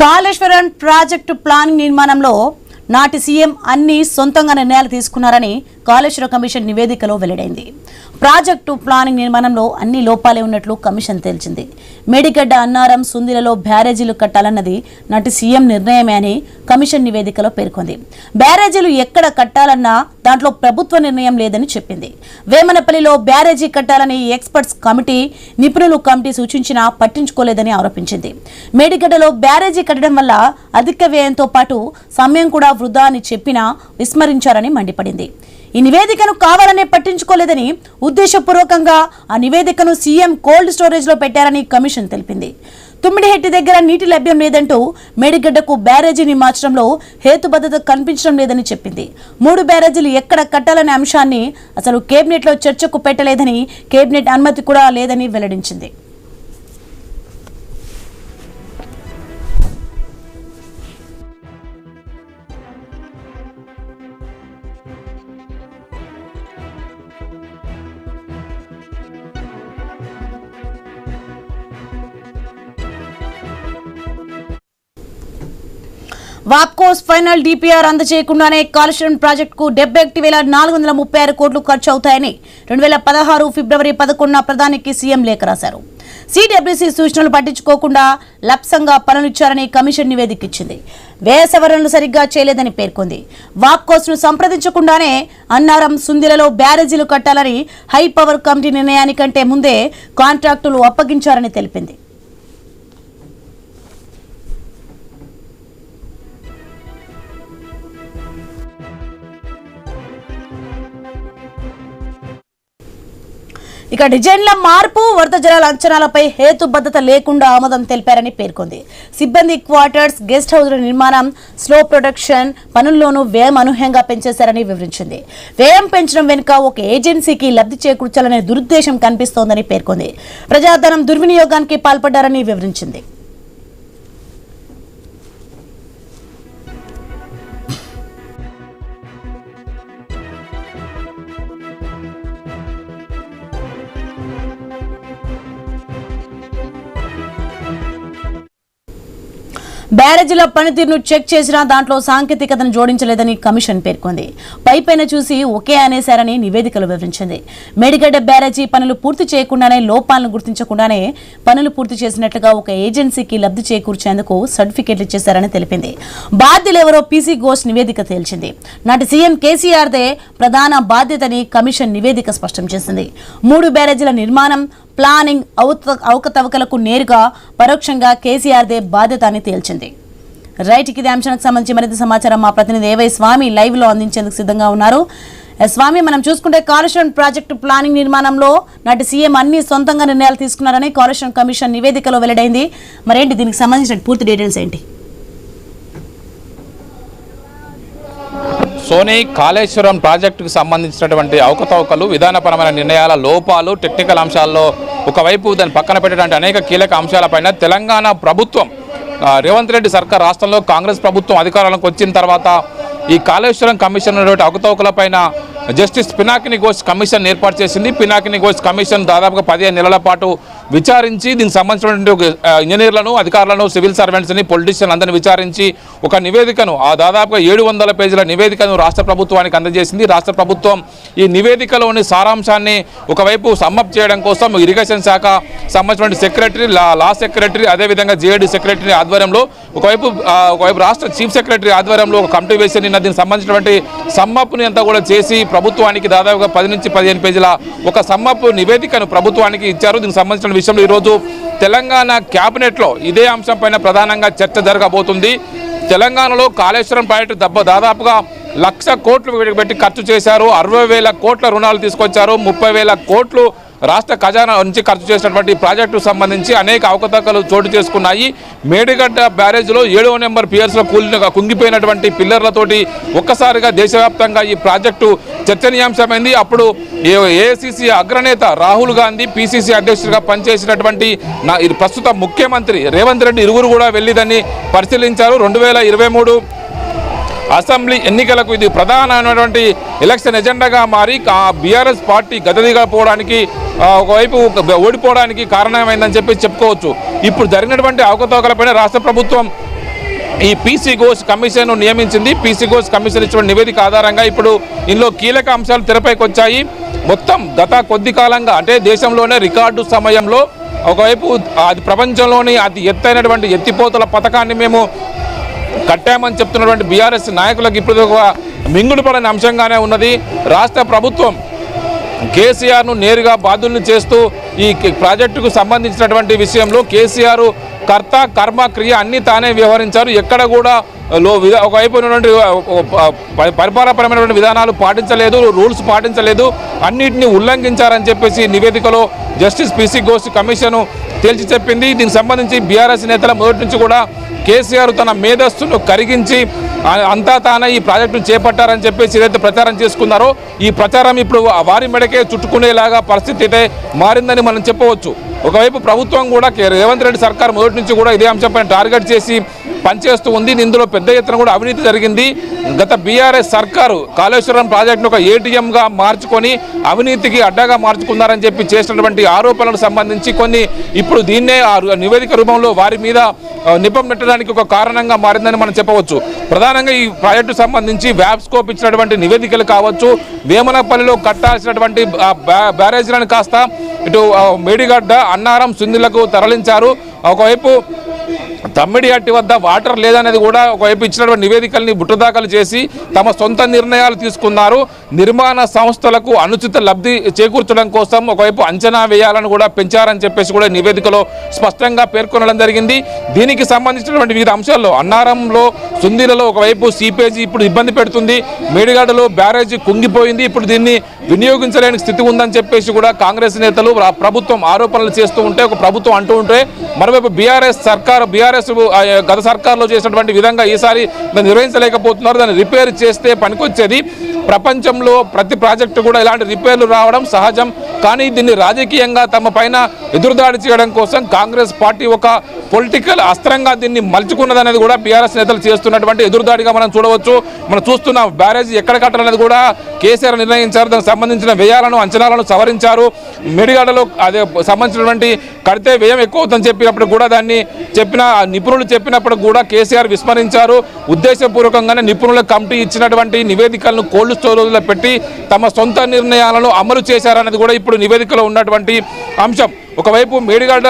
Kaleshwaram project planning నిర్మాణంలో నాటి CM అన్ని సొంతంగా నిర్ణయాలు తీసుకున్నారని కాళేశ్వరం కమిషన్ నివేదికలో వెల్లడైంది. ప్రాజెక్టు ప్లానింగ్ నిర్మాణంలో అన్ని లోపాలే ఉన్నట్లు కమిషన్ తేల్చింది. మేడిగడ్డ, అన్నారం, సుందిలలో బ్యారేజీలు కట్టాలన్నది నాటి సీఎం నిర్ణయమే అని కమిషన్ నివేదికలో పేర్కొంది. బ్యారేజీలు ఎక్కడ కట్టాలన్నా దాంట్లో ప్రభుత్వ నిర్ణయం లేదని చెప్పింది. వేమనపల్లిలో బ్యారేజీ కట్టాలని ఎక్స్పర్ట్స్ కమిటీ, నిపుణులు కమిటీ సూచించినా పట్టించుకోలేదని ఆరోపించింది. మేడిగడ్డలో బ్యారేజీ కట్టడం వల్ల అధిక వ్యయంతో పాటు సమయం కూడా వృధా అని చెప్పినా విస్మరించారని మండిపడింది. ఈ నివేదికను కావాలనే పట్టించుకోలేదని, ఉద్దేశపూర్వకంగా ఆ నివేదికను సీఎం కోల్డ్ స్టోరేజ్ లో పెట్టారని కమిషన్ తెలిపింది. తుమ్మిడిహెట్టి దగ్గర నీటి లభ్యం లేదంటూ మేడిగడ్డకు బ్యారేజీని మార్చడంలో హేతుబద్ధత కనిపించడం లేదని చెప్పింది. 3 బ్యారేజీలు ఎక్కడ కట్టాలనే అంశాన్ని అసలు కేబినెట్ లో చర్చకు పెట్టలేదని, కేబినెట్ అనుమతి కూడా లేదని వెల్లడించింది. వాప్కోస్ ఫైనల్ డిపిఆర్ అందజేయకుండానే కాళేశ్వరం ప్రాజెక్టుకు 71,436 కోట్లు ఖర్చు అవుతాయని 2016 ఫిబ్రవరి 11న ప్రధానికి సీఎం లేఖ రాశారు. సిడబ్ల్యూసీ సూచనలు పట్టించుకోకుండా లప్సంగా పనులిచ్చారని కమిషన్ నివేదిక ఇచ్చింది. వ్యయ సవరణలు సరిగ్గా చేయలేదని పేర్కొంది. వాప్కోస్ ను సంప్రదించకుండానే అన్నారం, సుందిలలో బ్యారేజీలు కట్టాలని హై పవర్ కమిటీ నిర్ణయానికంటే ముందే కాంట్రాక్టులు అప్పగించారని తెలిపింది. ఇక డిజైన్ల మార్పు, వరద జలాల అంచనాలపై హేతుబద్ధత లేకుండా ఆమోదం తెలిపారని పేర్కొంది. సిబ్బంది క్వార్టర్స్, గెస్ట్ హౌస్ల నిర్మాణం, స్లో ప్రొడక్షన్ పనుల్లోనూ వ్యయం అనూహ్యంగా పెంచేశారని వివరించింది. వ్యయం పెంచడం వెనుక ఒక ఏజెన్సీకి లబ్ధి చేకూర్చాలనే దురుద్దేశం కనిపిస్తోందని పేర్కొంది. ప్రజాధనం దుర్వినియోగానికి పాల్పడ్డారని వివరించింది. బ్యారేజీల పనితీరును చెక్ చేసినా దాంట్లో సాంకేతికతను జోడించలేదని కమిషన్ పేర్కొంది. పైపైన చూసి ఒకే అనేశారని నివేదికలు వివరించింది. మేడిగడ్డ బ్యారేజీ పనులు పూర్తి చేయకుండానే, లోపాలను గుర్తించకుండానే పనులు పూర్తి చేసినట్లుగా ఒక ఏజెన్సీకి లబ్ధి చేకూర్చేందుకు సర్టిఫికెట్లు ఇచ్చేశారని తెలిపింది. బాధ్యులెవరో పీసీ ఘోష్ నివేదిక తేల్చింది. నాటి సీఎం కేసీఆర్దే ప్రధాన బాధ్యతని కమిషన్ నివేదిక స్పష్టం చేసింది. 3 బ్యారేజీల నిర్మాణం, ప్లానింగ్ అవకతవకలకు నేరుగా, పరోక్షంగా కేసీఆర్దే బాధ్యత అని తేల్చింది. రైట్, ఇది అంశానికి సంబంధించి మరింత సమాచారం మా ప్రతినిధి ఏవై స్వామి లైవ్ లో అందించేందుకు సిద్ధంగా ఉన్నారు. స్వామి, మనం చూసుకుంటే కాళేశ్వరం ప్రాజెక్టు ప్లానింగ్ నిర్మాణంలో నాటి సీఎం అన్ని సొంతంగా నిర్ణయాలు తీసుకున్నారని కాళేశ్వరం కమిషన్ నివేదికలో వెల్లడైంది. మరేంటి దీనికి సంబంధించిన పూర్తి డీటెయిల్స్ ఏంటి? సోనీ, కాళేశ్వరం ప్రాజెక్టుకు సంబంధించినటువంటి అవకతవకలు, విధానపరమైన నిర్ణయాల లోపాలు, టెక్నికల్ అంశాల్లో ఒకవైపు దాన్ని పక్కన పెట్టడానికి అనేక కీలక అంశాలపైన తెలంగాణ ప్రభుత్వం, రేవంత్ రెడ్డి సర్కార్ రాష్ట్రంలో కాంగ్రెస్ ప్రభుత్వం అధికారంలోకి వచ్చిన తర్వాత ఈ కాళేశ్వరం కమిషన్ అవకతవకలపైన జస్టిస్ పినాకిని ఘోష్ కమిషన్ ఏర్పాటు చేసింది. పినాకిని ఘోష్ కమిషన్ దాదాపుగా 15 నెలల పాటు విచారించి దీనికి సంబంధించినటువంటి ఇంజనీర్లను, అధికారులను, సివిల్ సర్వెంట్స్ని, పొలిటీషియన్ అందరినీ విచారించి ఒక నివేదికను, ఆ దాదాపుగా 700 పేజీల నివేదికను రాష్ట్ర ప్రభుత్వానికి అందజేసింది. రాష్ట్ర ప్రభుత్వం ఈ నివేదికలోని సారాంశాన్ని ఒకవైపు సమ్మప్ చేయడం కోసం ఇరిగేషన్ శాఖ సంబంధించిన సెక్రటరీ, లా సెక్రటరీ, అదేవిధంగా జేఏడీ సెక్రటరీ ఆధ్వర్యంలో ఒకవైపు రాష్ట్ర చీఫ్ సెక్రటరీ ఆధ్వర్యంలో ఒక కమిటీ వేసి నిన్న దీనికి సంబంధించినటువంటి సమ్మప్ని అంతా కూడా చేసి ప్రభుత్వానికి దాదాపుగా 10 నుంచి 15 పేజీల ఒక సమ్మప్ నివేదికను ప్రభుత్వానికి ఇచ్చారు. దీనికి సంబంధించిన విషయంలో ఈరోజు తెలంగాణ క్యాబినెట్లో ఇదే అంశంపైన ప్రధానంగా చర్చ జరగబోతుంది. తెలంగాణలో కాళేశ్వరం ప్రాజెక్టు దాదాపుగా 1,00,000 కోట్లు పెట్టి ఖర్చు చేశారు. 60,000 కోట్ల రుణాలు తీసుకొచ్చారు. 30,000 కోట్లు రాష్ట్ర ఖజానా నుంచి ఖర్చు చేసినటువంటి ప్రాజెక్టుకు సంబంధించి అనేక అవకతవకలు చోటు చేసుకున్నాయి. మేడిగడ్డ బ్యారేజ్లో 7వ నెంబర్ పియర్స్లో కుంగిపోయినటువంటి పిల్లర్లతోటి ఒక్కసారిగా దేశవ్యాప్తంగా ఈ ప్రాజెక్టు చర్చనీయాంశమైంది. అప్పుడు ఏఐసిసి అగ్రనేత రాహుల్ గాంధీ, పిసిసి అధ్యక్షుడిగా పనిచేసినటువంటి ప్రస్తుత ముఖ్యమంత్రి రేవంత్ రెడ్డి ఇరువురు కూడా వెళ్ళి దాన్ని పరిశీలించారు. 2023 అసెంబ్లీ ఎన్నికలకు ఇది ప్రధానమైనటువంటి ఎలక్షన్ ఎజెండాగా మారి బీఆర్ఎస్ పార్టీ గద్దదిగపోవడానికి ఒకవైపు ఓడిపోవడానికి కారణమైందని చెప్పుకోవచ్చు. ఇప్పుడు జరిగినటువంటి అవకతవకలపైన రాష్ట్ర ప్రభుత్వం ఈ పీసీ ఘోష్ కమిషన్ నియమించింది. పీసీ ఘోష్ కమిషన్ ఇచ్చిన నివేదిక ఆధారంగా ఇప్పుడు ఇందులో కీలక అంశాలు తెరపైకి వచ్చాయి. మొత్తం గత కొద్ది కాలంగా అంటే దేశంలోనే రికార్డు సమయంలో ఒకవైపు అది ప్రపంచంలోని అతి ఎత్తైనటువంటి ఎత్తిపోతల పథకాన్ని మేము కట్టామని చెప్తున్నటువంటి బీఆర్ఎస్ నాయకులకు ఇప్పుడు ఒక మింగుడు పడని అంశంగానే ఉన్నది. రాష్ట్ర ప్రభుత్వం కేసీఆర్ను నేరుగా బాధ్యులను చేస్తూ ఈ ప్రాజెక్టుకు సంబంధించినటువంటి విషయంలో కేసీఆర్ కర్త కర్మ క్రియ అన్నీ తానే వ్యవహరించారు. ఎక్కడ కూడా ఒకవైపు ఉన్నటువంటి పరిపాలనపరమైనటువంటి విధానాలు పాటించలేదు, రూల్స్ పాటించలేదు, అన్నింటినీ ఉల్లంఘించారని చెప్పేసి నివేదికలో జస్టిస్ పీసీ ఘోష్ కమిషన్ తేల్చి చెప్పింది. దీనికి సంబంధించి బీఆర్ఎస్ నేతల మొదటి నుంచి కూడా కేసీఆర్ తన మేధస్సును కరిగించి అంతా తానే ఈ ప్రాజెక్టును చేపట్టారని చెప్పేసి ఏదైతే ప్రచారం చేసుకున్నారో ఈ ప్రచారం ఇప్పుడు వారి మెడకే చుట్టుకునేలాగా పరిస్థితి అయితే మారిందని మనం చెప్పవచ్చు. ఒకవైపు ప్రభుత్వం కూడా రేవంత్ రెడ్డి సర్కార్ మొదటి నుంచి కూడా ఇదే అంశంపై టార్గెట్ చేసి పనిచేస్తూ ఉంది. ఇందులో పెద్ద ఎత్తున కూడా అవినీతి జరిగింది. గత బీఆర్ఎస్ సర్కారు కాళేశ్వరం ప్రాజెక్టును ఒక ఏటీఎంగా మార్చుకొని అవినీతికి అడ్డాగా మార్చుకున్నారని చెప్పి చేసినటువంటి ఆరోపణలకు సంబంధించి కొన్ని ఇప్పుడు దీన్నే నివేదిక రూపంలో వారి మీద నిపం నెట్టడానికి ఒక కారణంగా మారిందని మనం చెప్పవచ్చు. ప్రధానంగా ఈ ప్రాజెక్టు సంబంధించి వ్యాప్ స్కోప్ ఇచ్చినటువంటి నివేదికలు కావచ్చు, వేమనపల్లిలో కట్టాల్సినటువంటి బ్యారేజీలను కాస్త ఇటు మేడిగడ్డ, అన్నారం, సుందిలకు తరలించారు. ఒకవైపు తమ్మిడిహట్టి వద్ద వాటర్ లేదనేది కూడా ఒకవైపు ఇచ్చినటువంటి నివేదికల్ని బుట్టదాఖలు చేసి తమ సొంత నిర్ణయాలు తీసుకున్నారు. నిర్మాణ సంస్థలకు అనుచిత లబ్ధి చేకూర్చడం కోసం ఒకవైపు అంచనా వేయాలని కూడా పెంచారని చెప్పేసి కూడా నివేదికలో స్పష్టంగా పేర్కొనడం జరిగింది. దీనికి సంబంధించినటువంటి వివిధ అంశాల్లో అన్నారంలో, సుందీలలో ఒకవైపు సీపేజీ ఇప్పుడు ఇబ్బంది పెడుతుంది, మేడిగడ్డలో బ్యారేజీ కుంగిపోయింది, ఇప్పుడు దీన్ని వినియోగించలేని స్థితి ఉందని చెప్పేసి కూడా కాంగ్రెస్ నేతలు ప్రభుత్వం ఆరోపణలు చేస్తూ ఉంటే, ఒక ప్రభుత్వం అంటూ ఉంటే, మరోవైపు బీఆర్ఎస్ గత సర్కార్లో చేసినటువంటి విధంగా ఈసారి దాన్ని నిర్వహించలేకపోతున్నారు. దాన్ని రిపేర్ చేస్తే పనికొచ్చేది. ప్రపంచంలో ప్రతి ప్రాజెక్టు కూడా ఇలాంటి రిపేర్లు రావడం సహజం. కానీ దీన్ని రాజకీయంగా తమ పైన ఎదురుదాడి చేయడం కోసం కాంగ్రెస్ పార్టీ ఒక పొలిటికల్ అస్త్రంగా దీన్ని మలుచుకున్నదనేది కూడా బీఆర్ఎస్ నేతలు చేస్తున్నటువంటి ఎదురుదాడిగా మనం చూడవచ్చు. మనం చూస్తున్నాం బ్యారేజీ ఎక్కడ కట్టాలనేది కూడా కేసీఆర్ నిర్ణయించారు. దానికి సంబంధించిన వ్యయాలను, అంచనాలను సవరించారు. మేడిగడ్డలో అదే సంబంధించినటువంటి కడితే వ్యయం ఎక్కువ అవుతుందని చెప్పినప్పుడు కూడా దాన్ని నిపుణులు చెప్పినప్పుడు కూడా కేసీఆర్ విస్మరించారు. ఉద్దేశపూర్వకంగానే నిపుణుల కమిటీ ఇచ్చినటువంటి నివేదికలను కోల్డ్ స్టోరేజ్లో పెట్టి తమ సొంత నిర్ణయాలను అమలు చేశారనేది కూడా ఇప్పుడు నివేదికలో ఉన్నటువంటి అంశం. ఒకవైపు మేడిగడ్డ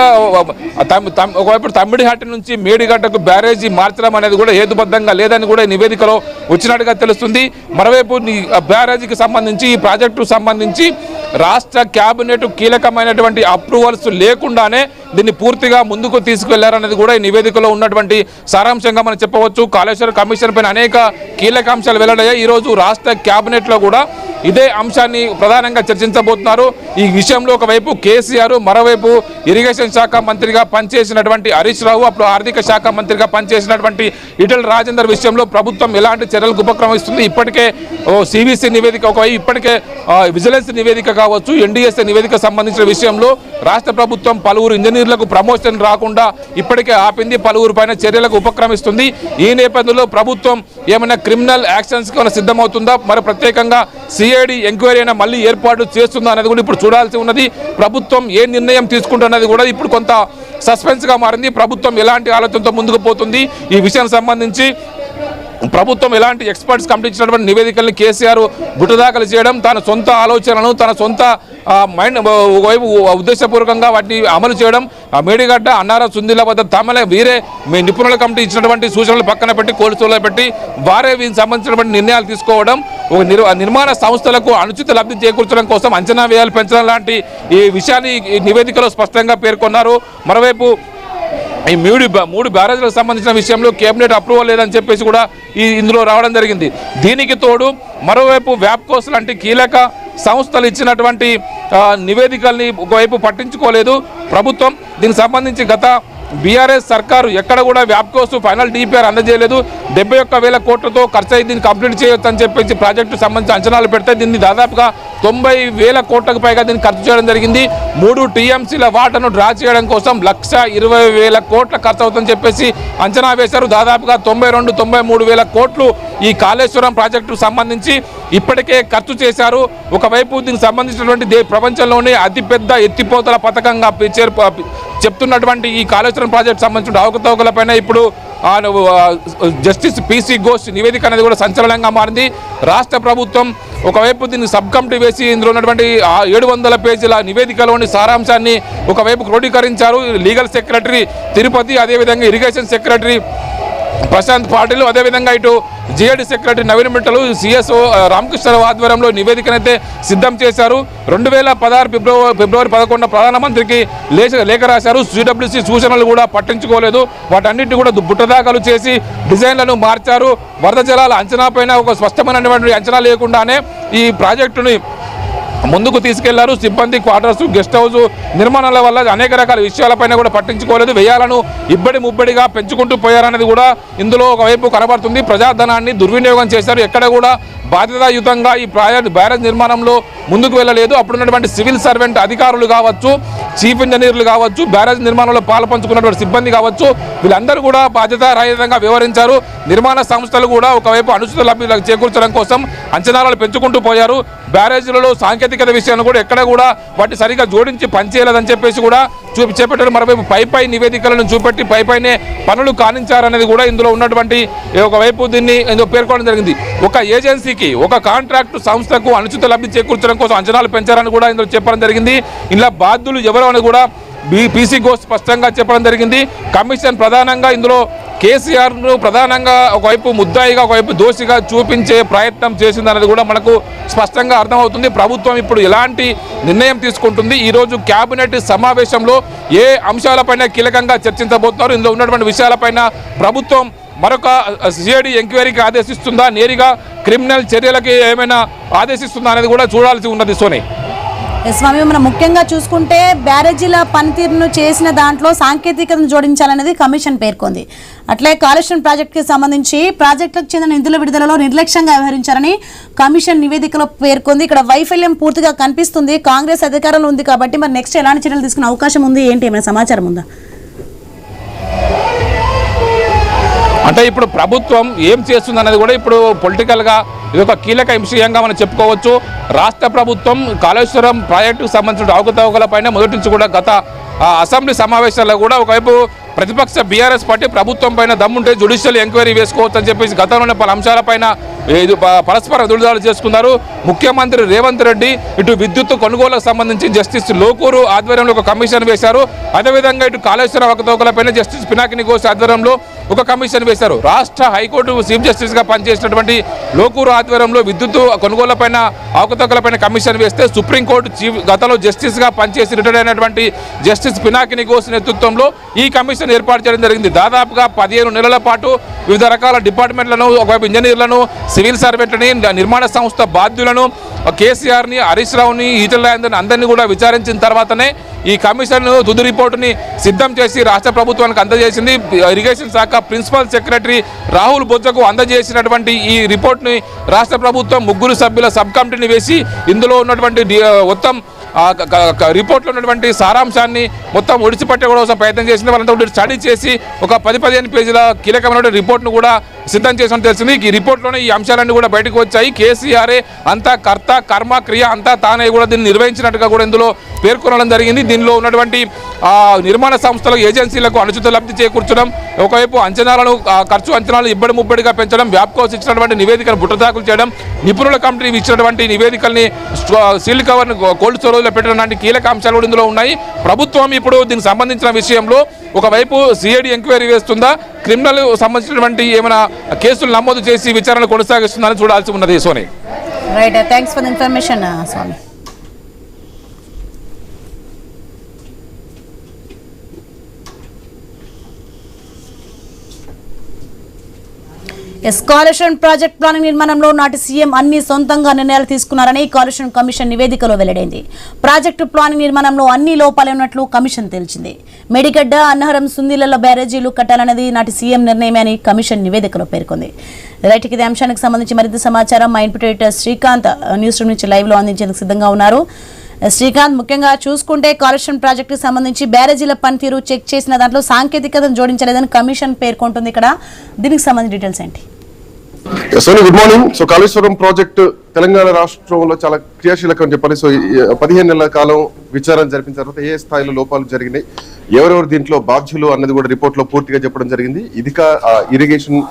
ఒకవైపు తమ్మిడిహట్టి నుంచి మేడిగడ్డకు బ్యారేజీ మార్చడం అనేది కూడా హేతుబద్ధంగా లేదని కూడా నివేదికలో వచ్చినట్టుగా తెలుస్తుంది. మరోవైపు బ్యారేజీకి సంబంధించి ఈ ప్రాజెక్టుకు సంబంధించి రాష్ట్ర క్యాబినెట్ కీలకమైనటువంటి అప్రూవల్స్ లేకుండానే దీన్ని పూర్తిగా ముందుకు తీసుకువెళ్లారనేది కూడా ఈ నివేదికలో ఉన్నటువంటి సారాంశంగా మనం చెప్పవచ్చు. కాళేశ్వరం కమిషన్ పైన అనేక కీలక అంశాలు వెల్లడయ్యాయి. ఈరోజు రాష్ట్ర క్యాబినెట్లో కూడా ఇదే అంశాన్ని ప్రధానంగా చర్చించబోతున్నారు. ఈ విషయంలో ఒకవైపు కేసీఆర్, మరోవైపు ఇరిగేషన్ శాఖ మంత్రిగా పనిచేసినటువంటి హరీష్ రావు, అప్పుడు ఆర్థిక శాఖ మంత్రిగా పనిచేసినటువంటి ఈటెల రాజేందర్ విషయంలో ప్రభుత్వం ఎలాంటి చర్యలకు ఉపక్రమిస్తుంది. ఇప్పటికే సిబిసి నివేదిక ఒకవైపు, ఇప్పటికే విజిలెన్స్ నివేదిక కావచ్చు, ఎన్డీఎస్ఏ నివేదిక సంబంధించిన విషయంలో రాష్ట్ర ప్రభుత్వం పలువురు ఇంజనీర్లకు ప్రమోషన్ రాకుండా ఇప్పటికే ఆపింది, పలువురు పైన చర్యలకు ఉపక్రమిస్తుంది. ఈ నేపథ్యంలో ప్రభుత్వం ఏమైనా క్రిమినల్ యాక్షన్స్కి ఏమైనా సిద్ధమవుతుందా, మరి ప్రత్యేకంగా సిఐడి ఎంక్వైరీ అయినా మళ్ళీ ఏర్పాటు చేస్తుందా అనేది కూడా ఇప్పుడు చూడాల్సి ఉన్నది. ప్రభుత్వం ఏ నిర్ణయం తీసుకుంటున్నది కూడా ఇప్పుడు కొంత సస్పెన్స్గా మారింది. ప్రభుత్వం ఎలాంటి ఆలోచనతో ముందుకు పోతుంది, ఈ విషయానికి సంబంధించి ప్రభుత్వం ఎలాంటి ఎక్స్పర్ట్స్ కమిటీ ఇచ్చినటువంటి నివేదికల్ని కేసీఆర్ బుట్టదాఖలు చేయడం, తన సొంత ఆలోచనలను, తన సొంత మైండ్ వైపు ఉద్దేశపూర్వకంగా వాటిని అమలు చేయడం, మేడిగడ్డ, అన్నారం, సుందిల వద్ద తమలే వీరే నిపుణుల కమిటీ ఇచ్చినటువంటి సూచనలు పక్కన పెట్టి కోల్డ్ స్టోర్లో పెట్టి వారే వీరికి సంబంధించినటువంటి నిర్ణయాలు తీసుకోవడం, ఒక నిర్మాణ సంస్థలకు అనుచిత లబ్ధి చేకూర్చడం కోసం అంచనా వ్యయాలు పెంచడం లాంటి ఈ విషయాన్ని నివేదికలో స్పష్టంగా పేర్కొన్నారు. మరోవైపు ఈ మూడు బ్యారేజ్లకు సంబంధించిన విషయంలో కేబినెట్ అప్రూవల్ లేదని చెప్పేసి కూడా ఇందులో రావడం జరిగింది. దీనికి తోడు మరోవైపు వ్యాప్కోస్ లాంటి కీలక సంస్థలు ఇచ్చినటువంటి నివేదికల్ని ఒకవైపు పట్టించుకోలేదు ప్రభుత్వం. దీనికి సంబంధించి గత బీఆర్ఎస్ సర్కారు ఎక్కడ కూడా వ్యాప్కోస్ ఫైనల్ డిపిఆర్ అందజేయలేదు. 71,000 కోట్లతో ఖర్చు అయి దీన్ని కంప్లీట్ చేయొచ్చు అని చెప్పేసి ప్రాజెక్టు సంబంధించి అంచనాలు పెడితే దీన్ని దాదాపుగా 90,000 కోట్లకు పైగా దీన్ని ఖర్చు చేయడం జరిగింది. 3 టీఎంసీల వాటను డ్రా చేయడం కోసం 1,20,000 కోట్ల ఖర్చు అవుతుందని చెప్పేసి అంచనా వేశారు. దాదాపుగా 92-93,000 కోట్లు ఈ కాళేశ్వరం ప్రాజెక్టుకు సంబంధించి ఇప్పటికే ఖర్చు చేశారు. ఒకవైపు దీనికి సంబంధించినటువంటి ప్రపంచంలోనే అతిపెద్ద ఎత్తిపోతల పథకంగా చెప్తున్నటువంటి ఈ కాళేశ్వరం ప్రాజెక్టు సంబంధించిన అవకతవకలపైన ఇప్పుడు జస్టిస్ పిసి ఘోష్ నివేదిక అనేది కూడా సంచలనంగా మారింది. రాష్ట్ర ప్రభుత్వం ఒకవైపు దీన్ని సబ్ కమిటీ వేసి ఇందులో ఉన్నటువంటి 700 పేజీల నివేదికలోని సారాంశాన్ని ఒకవైపు క్రోడీకరించారు. లీగల్ సెక్రటరీ తిరుపతి, అదేవిధంగా ఇరిగేషన్ సెక్రటరీ ప్రశాంత్ పాటిల్, అదేవిధంగా ఇటు GAD secretary Naveen Mittal, CSO Ramakrishnarao ఆధ్వర్యంలో నివేదికనైతే సిద్ధం చేశారు. 2016 ఫిబ్రవరి 11 ప్రధానమంత్రికి లేఖ రాశారు. సిడబ్ల్యూసి సూచనలు కూడా పట్టించుకోలేదు. వాటన్నింటినీ కూడా బుట్టదాఖలు చేసి డిజైన్లను మార్చారు. వరద జలాల అంచనా పైన ఒక స్పష్టమైనటువంటి అంచనా లేకుండానే ఈ ప్రాజెక్టుని ముందుకు తీసుకెళ్లారు. సిబ్బంది క్వార్టర్స్, గెస్ట్ హౌస్ నిర్మాణాల వల్ల అనేక రకాల విషయాలపైన కూడా పట్టించుకోలేదు. వ్యయాలను ఇబ్బడి ముబ్బడిగా పెంచుకుంటూ పోయారనేది కూడా ఇందులో ఒకవైపు కనబడుతుంది. ప్రజాధనాన్ని దుర్వినియోగం చేశారు. ఎక్కడ కూడా బాధ్యతాయుతంగా ఈ బ్యారేజ్ నిర్మాణంలో ముందుకు వెళ్ళలేదు. అప్పుడున్నటువంటి సివిల్ సర్వెంట్ అధికారులు కావచ్చు, చీఫ్ ఇంజనీర్లు కావచ్చు, బ్యారేజ్ నిర్మాణంలో పాల్పంచుకున్నటువంటి సిబ్బంది కావచ్చు, వీళ్ళందరూ కూడా బాధ్యతారహితంగా వ్యవహరించారు. నిర్మాణ సంస్థలు కూడా ఒకవైపు అనుచిత లబ్ధి చేకూర్చడం కోసం అంచనాలను పెంచుకుంటూ పోయారు. బ్యారేజీలలో సాంకేతికత విషయాన్ని కూడా ఎక్కడ కూడా వాటిని సరిగా జోడించి పనిచేయలేదని చెప్పేసి కూడా చేపట్టారు. మరోవైపు పై నివేదికలను చూపెట్టి పైనే పనులు కానించారనేది కూడా ఇందులో ఉన్నటువంటి ఒకవైపు దీన్ని పేర్కొనడం జరిగింది. ఒక ఏజెన్సీకి, ఒక కాంట్రాక్టు సంస్థకు అనుచిత లబ్ధి చేకూర్చడం కోసం అంచనాలు పెంచారని కూడా ఇందులో చెప్పడం జరిగింది. ఇలా బాధ్యులు ఎవరు అని కూడా పిసి ఘోష్ స్పష్టంగా చెప్పడం జరిగింది. కమిషన్ ప్రధానంగా ఇందులో కేసీఆర్ను ప్రధానంగా ఒకవైపు ముద్దాయిగా, ఒకవైపు దోషిగా చూపించే ప్రయత్నం చేసిందనేది కూడా మనకు స్పష్టంగా అర్థమవుతుంది. ప్రభుత్వం ఇప్పుడు ఎలాంటి నిర్ణయం తీసుకుంటుంది, ఈరోజు కేబినెట్ సమావేశంలో ఏ అంశాలపైన కీలకంగా చర్చించబోతున్నారు, ఇందులో ఉన్నటువంటి విషయాలపైన ప్రభుత్వం మరొక సిఐడి ఎంక్వైరీకి ఆదేశిస్తుందా, నేరుగా క్రిమినల్ చర్యలకి ఏమైనా ఆదేశిస్తుందా అనేది కూడా చూడాల్సి ఉన్నది. సోని స్వామి, మనం ముఖ్యంగా చూసుకుంటే బ్యారేజీల పనితీరును చేసిన దాంట్లో సాంకేతికతను జోడించాలనేది కమిషన్ పేర్కొంది. అట్లే కాళేశ్వరం ప్రాజెక్టుకి సంబంధించి ప్రాజెక్టులకు చెందిన నిధుల విడుదలలో నిర్లక్ష్యంగా వ్యవహరించారని కమిషన్ నివేదికలో పేర్కొంది. ఇక్కడ వైఫల్యం పూర్తిగా కనిపిస్తుంది. కాంగ్రెస్ అధికారంలో ఉంది కాబట్టి మరి నెక్స్ట్ ఎలాంటి చర్యలు తీసుకునే అవకాశం ఉంది, ఏంటి, ఏమైనా సమాచారం ఉందా? అంటే ఇప్పుడు ప్రభుత్వం ఏం చేస్తుంది అనేది కూడా ఇప్పుడు పొలిటికల్గా ఇది ఒక కీలక విషయంగా మనం చెప్పుకోవచ్చు. రాష్ట్ర ప్రభుత్వం కాళేశ్వరం ప్రాజెక్టుకు సంబంధించిన అవకతవకలపైన మొదటి నుంచి కూడా గత అసెంబ్లీ సమావేశాల్లో కూడా ఒకవైపు ప్రతిపక్ష బీఆర్ఎస్ పార్టీ ప్రభుత్వం పైన దమ్ముంటే జ్యుడిషియల్ ఎంక్వైరీ వేసుకోవచ్చు అని చెప్పేసి గతంలోనే పలు అంశాలపైన పరస్పర ఎదురుదాడులు చేసుకున్నారు. ముఖ్యమంత్రి రేవంత్ రెడ్డి ఇటు విద్యుత్ కొనుగోలుకు సంబంధించి జస్టిస్ లోకూరు ఆధ్వర్యంలో ఒక కమిషన్ వేశారు. అదేవిధంగా ఇటు కాళేశ్వర అవకతవకలపైన జస్టిస్ పినాకిని ఘోష్ ఆధ్వర్యంలో ఒక కమిషన్ వేశారు. రాష్ట్ర హైకోర్టు చీఫ్ జస్టిస్గా పనిచేసినటువంటి లోకూరు ఆధ్వర్యంలో విద్యుత్ కొనుగోళ్లపైన అవకతవకలపైన కమిషన్ వేస్తే సుప్రీంకోర్టు గతంలో జస్టిస్గా పనిచేసి రిటైర్ అయినటువంటి జస్టిస్ పినాకిని ఘోష్ నేతృత్వంలో ఈ కమిషన్ ఏర్పాటు చేయడం జరిగింది. దాదాపుగా 15 నెలల పాటు వివిధ రకాల డిపార్ట్మెంట్లను, ఒకవైపు ఇంజనీర్లను, సివిల్ సర్వెంట్ని, నిర్మాణ సంస్థ బాధ్యులను, కేసీఆర్ని, హరీష్ రావుని, ఈటెల రాజేందర్ని అందరినీ కూడా విచారించిన తర్వాతనే ఈ కమిషన్ తుది రిపోర్టుని సిద్ధం చేసి రాష్ట్ర ప్రభుత్వానికి అందజేసింది. ఇరిగేషన్ శాఖ ప్రిన్సిపల్ సెక్రటరీ రాహుల్ బొజ్జకు అందజేసినటువంటి ఈ రిపోర్ట్ని రాష్ట్ర ప్రభుత్వం 3 సభ్యుల సబ్ కమిటీని వేసి ఇందులో ఉన్నటువంటి మొత్తం రిపోర్ట్లో ఉన్నటువంటి సారాంశాన్ని మొత్తం ఒడిచిపట్టే కోసం ప్రయత్నం చేసింది. వాళ్ళంతా స్టడీ చేసి ఒక 10-15 పేజీల కీలకమైన రిపోర్ట్ను కూడా సిద్ధం చేసినట్టు తెలిసింది. ఈ రిపోర్ట్లోనే ఈ అంశాలన్నీ కూడా బయటకు వచ్చాయి. కేసీఆర్ఏ అంతా కర్త, కర్మ, క్రియ అంతా తానే కూడా దీన్ని నిర్వహించినట్టుగా కూడా ఇందులో పేర్కొనడం జరిగింది. దీనిలో ఉన్నటువంటి నిర్మాణ సంస్థల ఏజెన్సీలకు అనుచిత లబ్ధి చేకూర్చడం, ఒకవైపు అంచనాలను ఖర్చు అంచనాలు ఇబ్బడి ముబ్బడిగా పెంచడం, వ్యాప్కోస్ ఇచ్చినటువంటి నివేదికను బుట్టదాఖలు చేయడం, నిపుణుల కమిటీ ఇచ్చినటువంటి నివేదికల్ని సీల్డ్ కవర్ను కోల్డ్ స్టోరేజ్లో పెట్టడం లాంటి కీలక అంశాలు కూడా ఇందులో ఉన్నాయి. ప్రభుత్వం ఇప్పుడు దీనికి సంబంధించిన విషయంలో ఒకవైపు సిఐడి ఎంక్వైరీ వేస్తుందా, క్రిమినల్ సంబంధించినటువంటి ఏమైనా కేసులు నమోదు చేసి విచారణ కొనసాగిస్తుందని చూడాల్సి ఉన్నది. Soni right, thanks for the information స్వామి. కాళేశ్వరం ప్రాజెక్ట్ ప్లానింగ్ నిర్మాణంలో నాటి సీఎం అన్ని సొంతంగా నిర్ణయాలు తీసుకున్నారని కాళేశ్వరం కమిషన్ నివేదికలో వెల్లడైంది. ప్రాజెక్టు ప్లానింగ్ నిర్మాణంలో అన్ని లోపాలు ఉన్నట్లు కమిషన్ తేల్చింది. మేడిగడ్డ, అన్నవరం, సుందీలలో బ్యారేజీలు కట్టాలన్నది నాటి సీఎం నిర్ణయమే అని కమిషన్ నివేదికలో పేర్కొంది. రైట్, ఇదే అంశానికి సంబంధించి మరింత సమాచారం మా input editor Srikanth news room నుంచి లైవ్ లో అందించేందుకు సిద్ధంగా ఉన్నారు. శ్రీకాంత్, ముఖ్యంగా చూసుకుంటే కాళేశ్వరం ప్రాజెక్టుకు సంబంధించి బ్యారేజీల పనితీరు చెక్ చేసిన దాంట్లో సాంకేతికతను జోడించలేదని కమిషన్ పేర్కొంటుంది. ఇక్కడ దీనికి సంబంధించిన డీటెయిల్స్ ఏంటి? Soni good morning. So Kaleshwaram project Telangana రాష్ట్రంలో చాలా క్రియాశీలకం అని చెప్పాలి. సో 15 నెలల కాలం విచారణ జరిపిన తర్వాత ఏ స్థాయిలో లోపాలు జరిగినాయి, ఎవరెవరు దీంట్లో బాధ్యులు అన్నది కూడా రిపోర్ట్ లో పూర్తిగా చెప్పడం జరిగింది. ఇరిగేషన్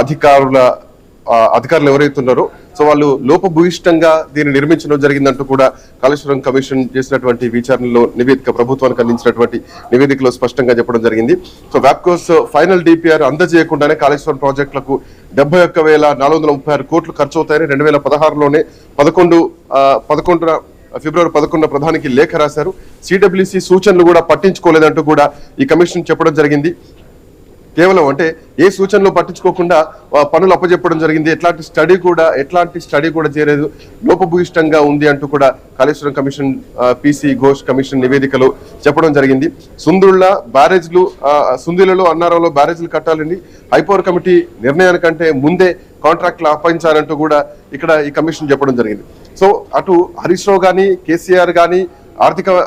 అధికారులు ఎవరైతే ఉన్నారో సో వాళ్ళు లోపభూయిష్టంగా దీన్ని నిర్మించడం జరిగిందంటూ కూడా కాళేశ్వరం కమిషన్ చేసినటువంటి విచారణలో నివేదిక ప్రభుత్వానికి అందించినటువంటి నివేదికలో స్పష్టంగా చెప్పడం జరిగింది. సో వ్యాప్కోస్ ఫైనల్ డిపిఆర్ అందజేయకుండానే కాళేశ్వరం ప్రాజెక్టులకు 71,436 కోట్లు ఖర్చు అవుతాయని 2016లోనే ఫిబ్రవరి 11 ప్రధానికి లేఖ రాశారు. సిడబ్ల్యూసి సూచనలు కూడా పట్టించుకోలేదంటూ కూడా ఈ కమిషన్ చెప్పడం జరిగింది. కేవలం అంటే ఏ సూచనలు పట్టించుకోకుండా పనులు అప్పచెప్పడం జరిగింది. ఎట్లాంటి స్టడీ కూడా చేయలేదు, లోపభూయిష్టంగా ఉంది అంటూ కూడా Kaleshwaram commission PC Ghosh commission నివేదికలో చెప్పడం జరిగింది. సుందిలలో అన్నారంలో బ్యారేజ్లు కట్టాలని హైపవర్ కమిటీ నిర్ణయానికంటే ముందే కాంట్రాక్ట్లు అప్పగించారంటూ కూడా ఇక్కడ ఈ కమిషన్ చెప్పడం జరిగింది. సో అటు హరీష్ రావు కానీ, కేసీఆర్ కానీ,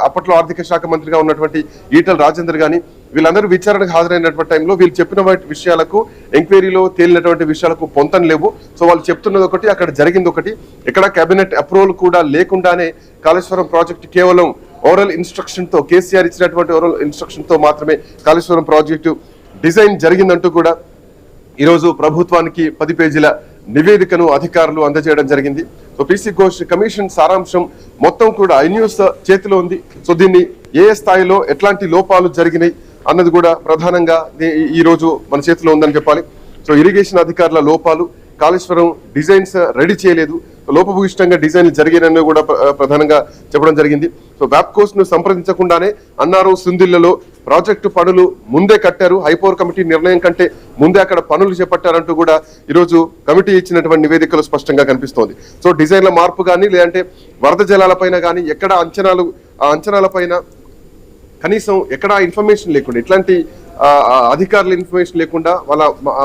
అప్పట్లో ఆర్థిక శాఖ మంత్రిగా ఉన్నటువంటి ఈటల రాజేందర్ కానీ వీళ్ళందరూ విచారణకు హాజరైనటువంటి టైంలో వీళ్ళు చెప్పిన విషయాలకు, ఎంక్వైరీలో తేలినటువంటి విషయాలకు పొంతం లేవు. సో వాళ్ళు చెప్తున్నది ఒకటి, అక్కడ జరిగింది ఒకటి. ఇక్కడ కేబినెట్ అప్రూవల్ కూడా లేకుండానే కాళేశ్వరం ప్రాజెక్టు కేవలం ఓరల్ ఇన్స్ట్రక్షన్ తో, కేసీఆర్ ఇచ్చినటువంటి ఓరల్ ఇన్స్ట్రక్షన్ తో మాత్రమే కాళేశ్వరం ప్రాజెక్టు డిజైన్ జరిగిందంటూ కూడా ఈరోజు ప్రభుత్వానికి 10 పేజీల నివేదికను అధికారులు అందజేయడం జరిగింది. సో పిసి ఘోష్ కమిషన్ సారాంశం మొత్తం కూడా ఐన్యూస్ చేతిలో ఉంది. సో దీన్ని ఏ స్థాయిలో ఎట్లాంటి లోపాలు జరిగినాయి అన్నది కూడా ప్రధానంగా ఈ రోజు మన చేతిలో ఉందని చెప్పాలి. సో ఇరిగేషన్ అధికారుల లోపాలు, కాళేశ్వరం డిజైన్స్ రెడీ చేయలేదు, లోపభూయిష్టంగా డిజైన్లు జరిగాయని కూడా ప్రధానంగా చెప్పడం జరిగింది. సో వ్యాప్కోస్ ను సంప్రదించకుండానే అన్నారు సుందిళ్లలో ప్రాజెక్టు పనులు ముందే కట్టారు, హైపవర్ కమిటీ నిర్ణయం కంటే ముందే అక్కడ పనులు చేపట్టారంటూ కూడా ఈరోజు కమిటీ ఇచ్చినటువంటి నివేదికలు స్పష్టంగా కనిపిస్తోంది. సో డిజైన్ల మార్పు కానీ, లేదంటే వరద జలాలపైన కానీ ఎక్కడ అంచనాలపైన కనీసం ఎక్కడ ఇన్ఫర్మేషన్ లేకుండా, ఇట్లాంటి అధికారుల ఇన్ఫర్మేషన్ లేకుండా,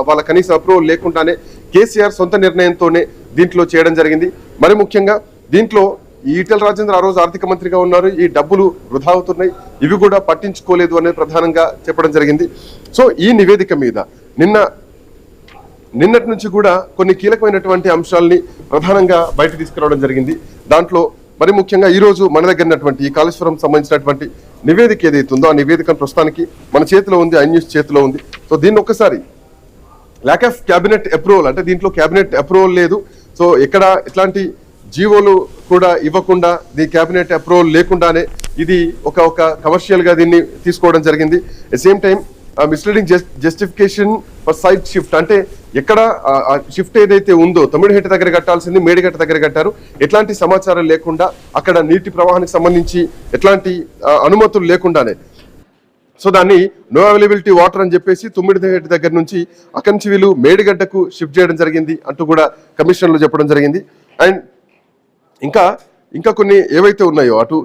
వాళ్ళ కనీస అప్రూవల్ లేకుండానే కేసీఆర్ సొంత నిర్ణయంతోనే దీంట్లో చేయడం జరిగింది. మరి ముఖ్యంగా దీంట్లో ఈటల రాజేంద్ర ఆ రోజు ఆర్థిక మంత్రిగా ఉన్నారు, ఈ డబ్బులు వృధా అవుతున్నాయి, ఇవి కూడా పట్టించుకోలేదు అనేది ప్రధానంగా చెప్పడం జరిగింది. సో ఈ నివేదిక మీద నిన్నటి నుంచి కూడా కొన్ని కీలకమైనటువంటి అంశాలని ప్రధానంగా బయట తీసుకురావడం జరిగింది. దాంట్లో మరి ముఖ్యంగా ఈ రోజు మన దగ్గర ఉన్నటువంటి ఈ కాళేశ్వరం సంబంధించినటువంటి నివేదిక ఏదైతే ఉందో ఆ నివేదిక ప్రస్తుతానికి మన చేతిలో ఉంది, ఐన్యూస్ చేతిలో ఉంది. సో దీన్ని ఒక్కసారి ల్యాక్ ఆఫ్ క్యాబినెట్ అప్రూవల్, అంటే దీంట్లో క్యాబినెట్ అప్రూవల్ లేదు. సో ఎక్కడ ఎట్లాంటి జీవోలు కూడా ఇవ్వకుండా, దీని క్యాబినెట్ అప్రూవల్ లేకుండానే ఇది ఒక కమర్షియల్ గా దీన్ని తీసుకోవడం జరిగింది. At same time misleading justification for site shift, అంటే ఎక్కడ షిఫ్ట్ ఏదైతే ఉందో తమిళహేట దగ్గర కట్టాల్సింది మేడిగట్ట దగ్గర కట్టారు. ఎట్లాంటి సమాచారం లేకుండా, అక్కడ నీటి ప్రవాహానికి సంబంధించి ఎట్లాంటి అనుమతులు లేకుండానే సో దాన్ని నో అవైలబిలిటీ వాటర్ అని చెప్పేసి తుమ్మిడిహేట దగ్గర నుంచి అక్కడి నుంచి వీళ్ళు మేడిగడ్డకు షిఫ్ట్ చేయడం జరిగింది అంటూ కూడా కమిషన్లో చెప్పడం జరిగింది. అండ్ ఇంకా కొన్ని ఏవైతే ఉన్నాయో అటు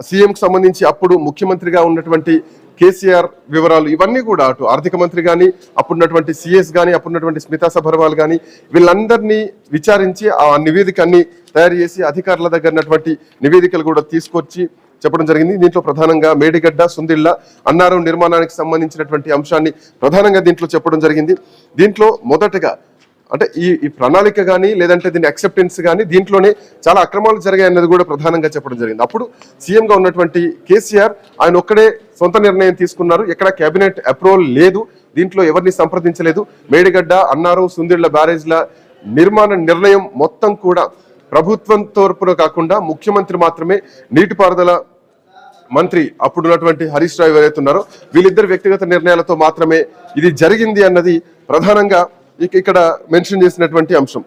సీఎంకి సంబంధించి అప్పుడు ముఖ్యమంత్రిగా ఉన్నటువంటి కేసీఆర్ వివరాలు, ఇవన్నీ కూడా అటు ఆర్థిక మంత్రి కానీ, అప్పుడున్నటువంటి సిఎస్ కానీ, అప్పుడున్నటువంటి స్మితా సబర్వాల్ కానీ వీళ్ళందరినీ విచారించి ఆ నివేదికన్ని తయారు చేసి అధికారుల దగ్గర ఉన్నటువంటి నివేదికలు కూడా తీసుకొచ్చి చెప్పడం జరిగింది. దీంట్లో ప్రధానంగా మేడిగడ్డ, సుందిళ్ళ, అన్నారం నిర్మాణానికి సంబంధించినటువంటి అంశాన్ని ప్రధానంగా దీంట్లో చెప్పడం జరిగింది. దీంట్లో మొదటగా అంటే ఈ ప్రణాళిక కానీ, లేదంటే దీని అక్సెప్టెన్స్ కానీ, దీంట్లోనే చాలా అక్రమాలు జరిగాయన్నది కూడా ప్రధానంగా చెప్పడం జరిగింది. అప్పుడు సీఎంగా ఉన్నటువంటి కేసీఆర్ ఆయన ఒక్కడే సొంత నిర్ణయం తీసుకున్నారు, ఎక్కడ కేబినెట్ అప్రూవల్ లేదు, దీంట్లో ఎవరిని సంప్రదించలేదు. మేడిగడ్డ, అన్నారం, సుందిళ్ళ బ్యారేజ్ల నిర్మాణ నిర్ణయం మొత్తం కూడా ప్రభుత్వం తరపున కాకుండా ముఖ్యమంత్రి మాత్రమే, నీటిపారుదల మంత్రి అప్పుడున్నటువంటి హరీష్ రావు ఎవరైతే ఉన్నారో వీళ్ళిద్దరు వ్యక్తిగత నిర్ణయాలతో మాత్రమే ఇది జరిగింది అన్నది ప్రధానంగా ఇక్కడ మెన్షన్ చేసినటువంటి అంశం.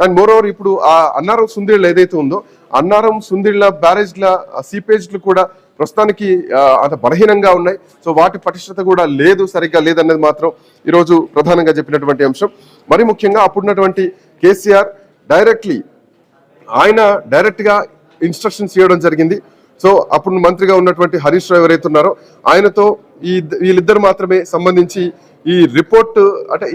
అండ్ మోరోవర్ ఇప్పుడు ఆ అన్నారం సుందిళ్ళ ఏదైతే ఉందో అన్నారం సుందిళ్ళ బ్యారేజ్ల సీపేజ్లు కూడా ప్రస్తుతానికి అంత బలహీనంగా ఉన్నాయి. సో వాటి పటిష్టత కూడా సరిగ్గా లేదన్నది మాత్రం ఈరోజు ప్రధానంగా చెప్పినటువంటి అంశం. మరి ముఖ్యంగా అప్పుడున్నటువంటి కేసీఆర్ డైరెక్ట్ గా ఇన్స్ట్రక్షన్స్ ఇవ్వడం జరిగింది. సో అప్పుడు మంత్రిగా ఉన్నటువంటి హరీష్ రావు ఎవరైతే ఉన్నారో ఆయనతో వీళ్ళిద్దరు మాత్రమే సంబంధించి ఈ రిపోర్ట్, అంటే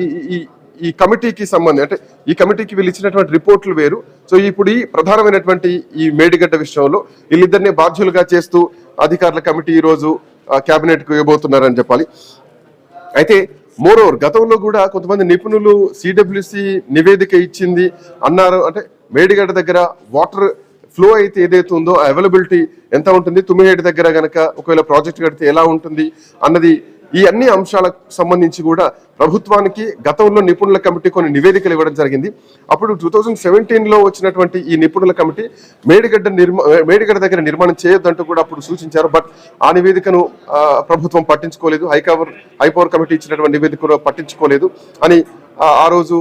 ఈ కమిటీకి సంబంధించి, అంటే ఈ కమిటీకి వీళ్ళు ఇచ్చినటువంటి రిపోర్ట్లు వేరు. సో ఇప్పుడు ఈ ప్రధానమైనటువంటి ఈ మేడిగడ్డ విషయంలో వీళ్ళిద్దరిని బాధ్యులుగా చేస్తూ అధికారుల కమిటీ ఈ రోజు కేబినెట్ కు ఇవ్వబోతున్నారని చెప్పాలి. అయితే మోరోవర్ గతంలో కూడా కొంతమంది నిపుణులు సిడబ్ల్యూసి నివేదిక ఇచ్చింది అన్నారు. అంటే మేడిగడ్డ దగ్గర వాటర్ ఫ్లో అయితే ఏదైతే ఉందో అవైలబిలిటీ ఎంత ఉంటుంది, తుమ్మిహేటి దగ్గర గనక ఒకవేళ ప్రాజెక్ట్ కడితే ఎలా ఉంటుంది అన్నది, ఈ అన్ని అంశాలకు సంబంధించి కూడా ప్రభుత్వానికి గతంలో నిపుణుల కమిటీ కొన్ని నివేదికలు ఇవ్వడం జరిగింది. అప్పుడు 2017లో వచ్చినటువంటి ఈ నిపుణుల కమిటీ మేడిగడ్డ దగ్గర నిర్మాణం చేయొద్దంటూ కూడా అప్పుడు సూచించారు. బట్ ఆ నివేదికను ప్రభుత్వం పట్టించుకోలేదు, హైపవర్ కమిటీ ఇచ్చినటువంటి నివేదికను పట్టించుకోలేదు అని ఆ రోజు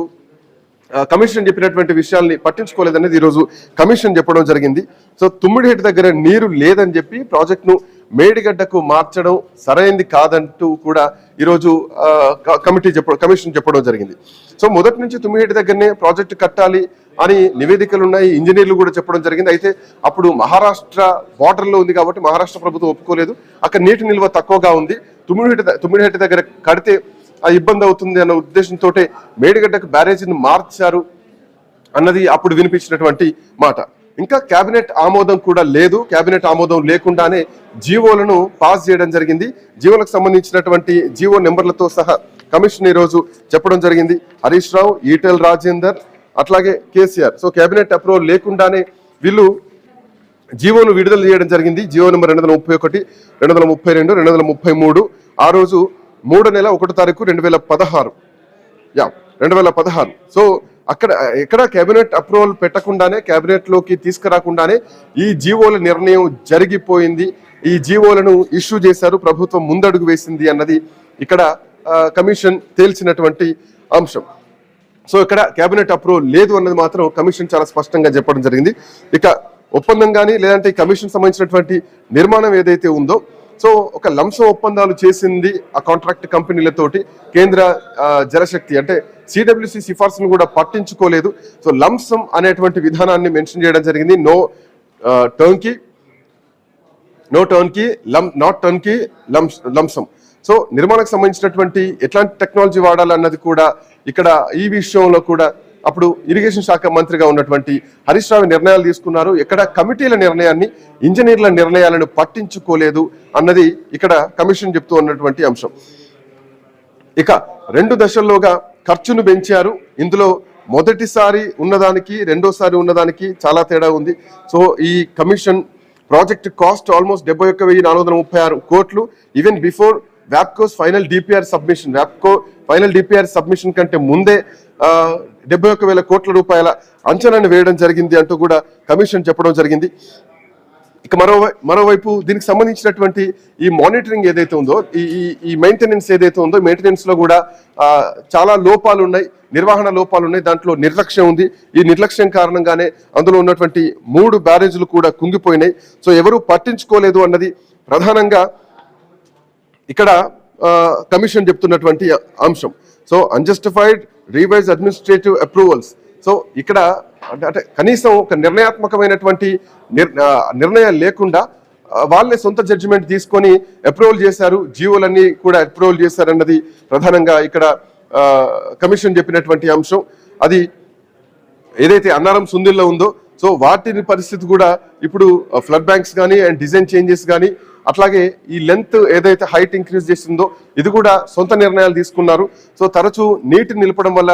కమిషన్ చెప్పినటువంటి విషయాల్ని పట్టించుకోలేదనేది ఈరోజు కమిషన్ చెప్పడం జరిగింది. సో తుమ్మిడిహేటి దగ్గర నీరు లేదని చెప్పి ప్రాజెక్టును మేడిగడ్డకు మార్చడం సరైంది కాదంటూ కూడా ఈరోజు కమిషన్ చెప్పడం జరిగింది. సో మొదటి నుంచి తుమ్మిడిహేటి దగ్గరనే ప్రాజెక్టు కట్టాలి అని నివేదికలు ఉన్నాయి, ఇంజనీర్లు కూడా చెప్పడం జరిగింది. అయితే అప్పుడు మహారాష్ట్ర బార్డర్లో ఉంది కాబట్టి మహారాష్ట్ర ప్రభుత్వం ఒప్పుకోలేదు, అక్కడ నీటి నిల్వ తక్కువగా ఉంది, తుమ్మిడిహేటి దగ్గర కడితే ఆ ఇబ్బంది అవుతుంది అన్న ఉద్దేశంతో మేడిగడ్డకు బ్యారేజీని మార్చారు అన్నది అప్పుడు వినిపించినటువంటి మాట. ఇంకా కేబినెట్ ఆమోదం కూడా లేదు, కేబినెట్ ఆమోదం లేకుండానే జీవోలను పాస్ చేయడం జరిగింది. జీవోలకు సంబంధించినటువంటి జీవో నెంబర్లతో సహా కమిషన్ ఈరోజు చెప్పడం జరిగింది. హరీష్ రావు, ఈటెల్ రాజేందర్ అట్లాగే కేసీఆర్. సో కేబినెట్ అప్రూవల్ లేకుండానే వీళ్ళు జీవోను విడుదల చేయడం జరిగింది. జీవో నెంబర్ 231, 232, 233 ఆ రోజు 3 నెల 1 తారీఖు 2016. సో ఎక్కడ కేబినెట్ అప్రూవల్ పెట్టకుండానే, కేబినెట్ లోకి తీసుకురాకుండానే ఈ జీవోల నిర్ణయం జరిగిపోయింది. ఈ జీవోలను ఇష్యూ చేశారు, ప్రభుత్వం ముందడుగు వేసింది అన్నది ఇక్కడ కమిషన్ తేల్చినటువంటి అంశం. సో ఇక్కడ కేబినెట్ అప్రూవల్ లేదు అన్నది మాత్రం కమిషన్ చాలా స్పష్టంగా చెప్పడం జరిగింది. ఇక ఒప్పందం కానీ లేదంటే కమిషన్ సంబంధించినటువంటి నిర్మాణం ఏదైతే ఉందో, సో ఒక లంసం ఒప్పందాలు చేసింది ఆ కాంట్రాక్ట్ కంపెనీలతోటి. కేంద్ర జలశక్తి అంటే సిడబ్ల్యూసి సిఫార్సును కూడా పట్టించుకోలేదు. సో లంసం అనేటువంటి విధానాన్ని మెన్షన్ చేయడం జరిగింది. Not turnkey లంసం. సో నిర్మాణానికి సంబంధించినటువంటి ఎట్లాంటి టెక్నాలజీ వాడాలన్నది కూడా ఇక్కడ ఈ విషయంలో కూడా అప్పుడు ఇరిగేషన్ శాఖ మంత్రిగా ఉన్నటువంటి హరీష్ రావు నిర్ణయాలు తీసుకున్నారు. ఎక్కడ కమిటీల నిర్ణయాన్ని, ఇంజనీర్ల నిర్ణయాలను పట్టించుకోలేదు అన్నది ఇక్కడ కమిషన్ చెప్తూ ఉన్నటువంటి అంశం. ఇక 2 దశల్లోగా ఖర్చును పెంచారు. ఇందులో మొదటిసారి ఉన్నదానికి రెండోసారి ఉన్నదానికి చాలా తేడా ఉంది. సో ఈ కమిషన్ ప్రాజెక్ట్ కాస్ట్ ఆల్మోస్ట్ 71,436 కోట్లు. ఈవెన్ బిఫోర్ వ్యాప్కోస్ final DPR submission, final DPR submission కంటే ముందే 71,000 కోట్ల రూపాయల అంచనాను వేయడం జరిగింది అంటూ కూడా కమిషన్ చెప్పడం జరిగింది. ఇక మరోవైపు దీనికి సంబంధించినటువంటి ఈ మానిటరింగ్ ఏదైతే ఉందో, ఈ మెయింటెనెన్స్ ఏదైతే ఉందో, మెయింటెనెన్స్ లో కూడా చాలా లోపాలు ఉన్నాయి, నిర్వహణ లోపాలు ఉన్నాయి, దాంట్లో నిర్లక్ష్యం ఉంది. ఈ నిర్లక్ష్యం కారణంగానే అందులో ఉన్నటువంటి 3 బ్యారేజీలు కూడా కుంగిపోయినాయి. సో ఎవరు పట్టించుకోలేదు అన్నది ప్రధానంగా ఇక్కడ కమిషన్ చెప్తున్నటువంటి అంశం. So unjustified revise administrative approvals. So ఇక్కడ అంటే కనీసం ఒక నిర్ణయాత్మకమైనటువంటి నిర్ణయాలు లేకుండా వాళ్ళే సొంత జడ్జిమెంట్ తీసుకొని అప్రూవల్ చేశారు, జీవోలన్నీ కూడా అప్రూవల్ చేశారన్నది ప్రధానంగా ఇక్కడ కమిషన్ చెప్పినటువంటి అంశం. అది ఏదైతే అన్నారం సుందిల్లో ఉందో, సో వాటిని పరిస్థితి కూడా ఇప్పుడు ఫ్లడ్ బ్యాంక్స్ కానీ అండ్ డిజైన్ చేంజెస్ కానీ అట్లాగే ఈ లెంత్ ఏదైతే హైట్ ఇంక్రీజ్ చేసిందో ఇది కూడా సొంత నిర్ణయాలు తీసుకున్నారు. సో తరచూ నీటిని నిలపడం వల్ల,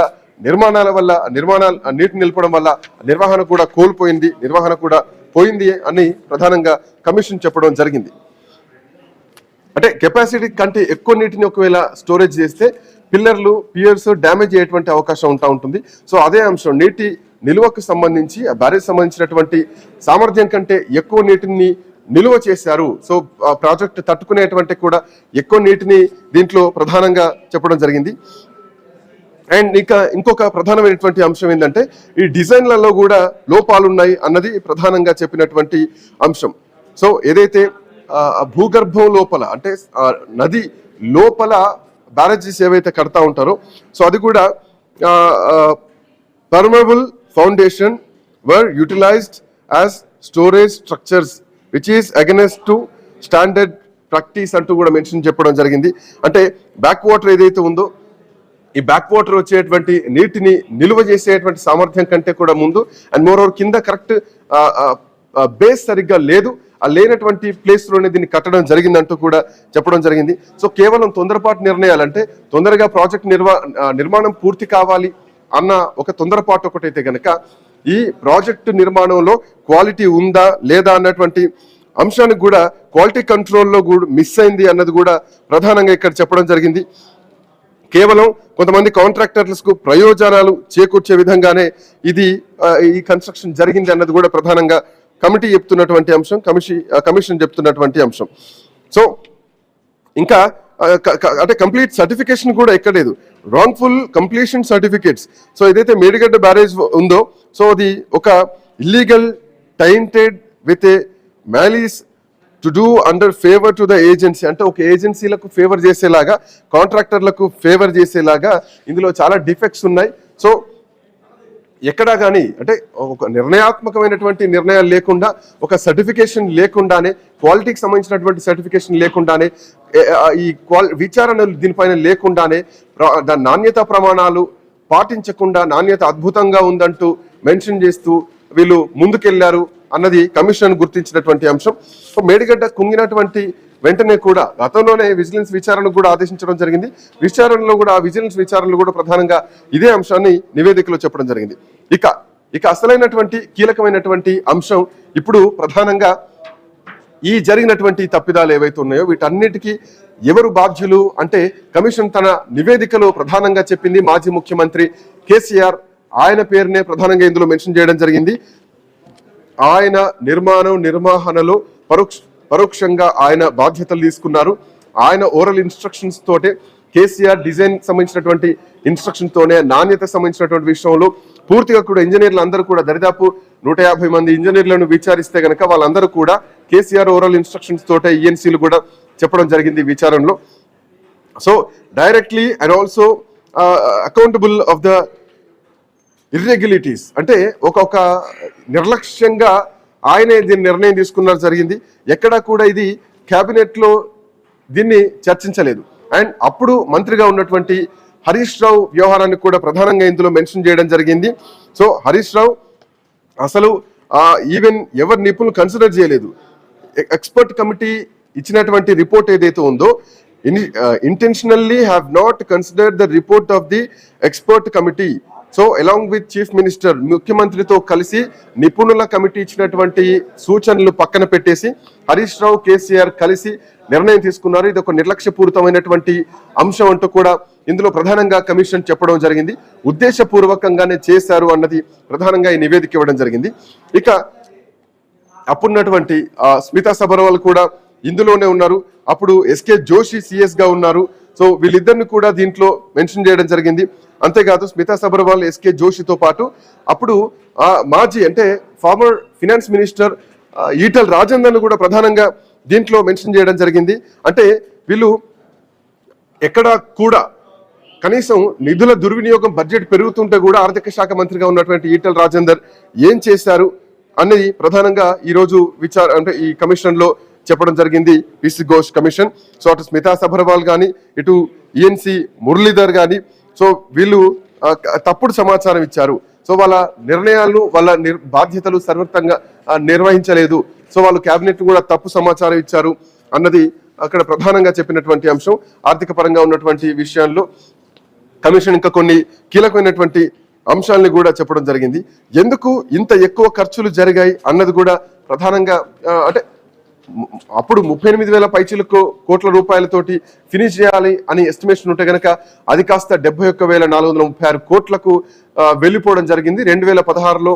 నీటిని నిలపడం వల్ల నిర్వహణ కూడా కోల్పోయింది, నిర్వహణ కూడా పోయింది అని ప్రధానంగా కమిషన్ చెప్పడం జరిగింది. అంటే కెపాసిటీ కంటే ఎక్కువ నీటిని ఒకవేళ స్టోరేజ్ చేస్తే పియర్స్ డ్యామేజ్ అయ్యేటువంటి అవకాశం ఉంటుంది. సో అదే అంశం, నీటి నిల్వకు సంబంధించి బ్యారేజ్ సంబంధించినటువంటి సామర్థ్యం కంటే ఎక్కువ నీటిని నిలువ చేశారు. సో ప్రాజెక్ట్ తట్టుకునేటువంటి కూడా ఎక్కువ నీటిని దీంట్లో ప్రధానంగా చెప్పడం జరిగింది. అండ్ ఇంకొక ప్రధానమైనటువంటి అంశం ఏంటంటే ఈ డిజైన్లలో కూడా లోపాలు ఉన్నాయి అన్నది ప్రధానంగా చెప్పినటువంటి అంశం. సో ఏదైతే భూగర్భం లోపల అంటే నది లోపల బ్యారేజెస్ ఏవైతే కడతా ఉంటారో, సో అది కూడా permeable foundation were utilised as storage structures which is against to standard practice అంటూ కూడా మెన్షన్ చెప్పడం జరిగింది. అంటే బ్యాక్ వాటర్ ఏదైతే ఉందో, ఈ బ్యాక్ వాటర్ వచ్చేటువంటి నీటిని నిలువ చేసేటువంటి సామర్థ్యం కంటే కూడా ముందు, అండ్ మోర్ ఓవర్ కింద కరెక్ట్ బేస్ సరిగ్గా లేదు, ఆ లేనటువంటి ప్లేస్లోనే దీన్ని కట్టడం జరిగిందంటూ కూడా చెప్పడం జరిగింది. సో కేవలం తొందరపాటు నిర్ణయాలంటే తొందరగా ప్రాజెక్ట్ నిర్మాణం పూర్తి కావాలి అన్న ఒక తొందరపాటు ఒకటైతే గనక ఈ ప్రాజెక్టు నిర్మాణంలో క్వాలిటీ ఉందా లేదా అన్నటువంటి అంశానికి కూడా క్వాలిటీ కంట్రోల్లో కూడా మిస్ అయింది అన్నది కూడా ప్రధానంగా ఇక్కడ చెప్పడం జరిగింది. కేవలం కొంతమంది కాంట్రాక్టర్లకు ప్రయోజనాలు చేకూర్చే విధంగానే ఈ కన్స్ట్రక్షన్ జరిగింది అన్నది కూడా ప్రధానంగా కమిటీ చెప్తున్నటువంటి అంశం, కమిషన్ చెప్తున్నటువంటి అంశం. సో ఇంకా అంటే కంప్లీట్ సర్టిఫికేషన్ కూడా ఎక్కలేదు, రాంగ్ఫుల్ కంప్లీషన్ సర్టిఫికేట్స్. సో ఏదైతే మేడిగడ్డ బ్యారేజ్ ఉందో సో అది ఒక illegal tainted with a మ్యాలీస్ to do under favour to the agency, అంటే ఒక ఏజెన్సీలకు ఫేవర్ చేసేలాగా కాంట్రాక్టర్లకు ఫేవర్ చేసేలాగా ఇందులో చాలా డిఫెక్ట్స్ ఉన్నాయి. సో ఎక్కడా కానీ అంటే ఒక నిర్ణయాత్మకమైనటువంటి నిర్ణయాలు లేకుండా, ఒక సర్టిఫికేషన్ లేకుండానే, క్వాలిటీకి సంబంధించినటువంటి సర్టిఫికేషన్ లేకుండానే, ఈ విచారణలు దీనిపైన లేకుండానే, నాణ్యత ప్రమాణాలు పాటించకుండా నాణ్యత అద్భుతంగా ఉందంటూ మెన్షన్ చేస్తూ వీళ్ళు ముందుకెళ్లారు అన్నది కమిషన్ గుర్తించినటువంటి అంశం. సో మేడిగడ్డ కుంగినటువంటి వెంటనే కూడా గతంలోనే విజిలెన్స్ విచారణకు కూడా ఆదేశించడం జరిగింది. విజిలెన్స్ విచారణలో కూడా ప్రధానంగా ఇదే అంశాన్ని నివేదికలో చెప్పడం జరిగింది. ఇక అసలైనటువంటి కీలకమైనటువంటి అంశం ఇప్పుడు ప్రధానంగా ఈ జరిగినటువంటి తప్పిదాలు ఏవైతే ఉన్నాయో వీటన్నిటికీ ఎవరు బాధ్యులు అంటే కమిషన్ తన నివేదికలో ప్రధానంగా చెప్పింది మాజీ ముఖ్యమంత్రి కేసీఆర్. ఆయన పేరునే ప్రధానంగా ఇందులో మెన్షన్ చేయడం జరిగింది. ఆయన నిర్వహణలో పరోక్షంగా ఆయన బాధ్యతలు తీసుకున్నారు. ఆయన ఓరల్ ఇన్స్ట్రక్షన్స్ తోటే, కేసీఆర్ డిజైన్ సంబంధించినటువంటి ఇన్స్ట్రక్షన్ తోనే, నాణ్యత సంబంధించినటువంటి విషయంలో పూర్తిగా కూడా ఇంజనీర్లు అందరూ కూడా దరిదాపు 150 మంది ఇంజనీర్లను విచారిస్తే గనక వాళ్ళందరూ కూడా కేసీఆర్ ఓరల్ ఇన్స్ట్రక్షన్స్ తోటే ఈఎన్సీలు కూడా చెప్పడం జరిగింది విచారణలో. So directly and also accountable of the irregularities, అంటే ఒక నిర్లక్ష్యంగా ఆయనే దీన్ని నిర్ణయం తీసుకున్నారు జరిగింది. ఎక్కడా కూడా ఇది క్యాబినెట్ లో దీన్ని చర్చించలేదు. అండ్ అప్పుడు మంత్రిగా ఉన్నటువంటి హరీష్ రావు వ్యవహారాన్ని కూడా ప్రధానంగా ఇందులో మెన్షన్ చేయడం జరిగింది. సో హరీష్ రావు అసలు ఈవెన్ ఎవరి నిపుణులు కన్సిడర్ చేయలేదు. ఎక్స్పర్ట్ కమిటీ ఇచ్చినటువంటి రిపోర్ట్ ఏదైతే ఉందో intentionally have not considered the report of the expert committee. So along with chief minister, ముఖ్యమంత్రితో కలిసి నిపుణుల కమిటీ ఇచ్చినటువంటి సూచనలు పక్కన పెట్టేసి హరీష్ రావు, కేసీఆర్ కలిసి నిర్ణయం తీసుకున్నారు. ఇది ఒక నిర్లక్ష్యపూరితమైనటువంటి అంశం అంటూ కూడా ఇందులో ప్రధానంగా కమిషన్ చెప్పడం జరిగింది. ఉద్దేశపూర్వకంగానే చేశారు అన్నది ప్రధానంగా ఈ నివేదిక ఇవ్వడం జరిగింది. ఇక అప్పుడున్నటువంటి స్మితా సబర్వాల్ కూడా ఇందులోనే ఉన్నారు. అప్పుడు ఎస్కే జోషి సిఎస్ గా ఉన్నారు. సో వీళ్ళిద్దరిని కూడా దీంట్లో మెన్షన్ చేయడం జరిగింది. అంతేకాదు స్మితా సబర్వాల్, ఎస్కే జోషితో పాటు అప్పుడు మాజీ అంటే ఫార్మర్ ఫినాన్స్ మినిస్టర్ ఈటల్ రాజేందర్ను కూడా ప్రధానంగా దీంట్లో మెన్షన్ చేయడం జరిగింది. అంటే వీళ్ళు ఎక్కడ కూడా కనీసం నిధుల దుర్వినియోగం, బడ్జెట్ పెరుగుతుంటే కూడా ఆర్థిక శాఖ మంత్రిగా ఉన్నటువంటి ఈటల్ రాజేందర్ ఏం చేశారు అనేది ప్రధానంగా ఈరోజు ఈ కమిషన్ లో చెప్పడం జరిగింది. PC Ghosh commission. సో అటు స్మితా సబర్వాల్ కానీ, ఇటు ఈఎన్సి మురళీధర్ కానీ, సో వీళ్ళు తప్పుడు సమాచారం ఇచ్చారు. సో వాళ్ళ నిర్ణయాలు, వాళ్ళ బాధ్యతలు సర్వత్రంగా నిర్వహించలేదు. సో వాళ్ళు కేబినెట్ కూడా తప్పు సమాచారం ఇచ్చారు అన్నది అక్కడ ప్రధానంగా చెప్పినటువంటి అంశం. ఆర్థిక పరంగా ఉన్నటువంటి విషయాల్లో కమిషన్ ఇంకా కొన్ని కీలకమైనటువంటి అంశాలని కూడా చెప్పడం జరిగింది. ఎందుకు ఇంత ఎక్కువ ఖర్చులు జరిగాయి అన్నది కూడా ప్రధానంగా అంటే అప్పుడు 38,000 పైచిలకు కోట్ల రూపాయలతోటి ఫినిష్ చేయాలి అని ఎస్టిమేషన్ ఉంటే గనక అది కాస్త 71,436 కోట్లకు వెళ్ళిపోవడం జరిగింది. 2016లో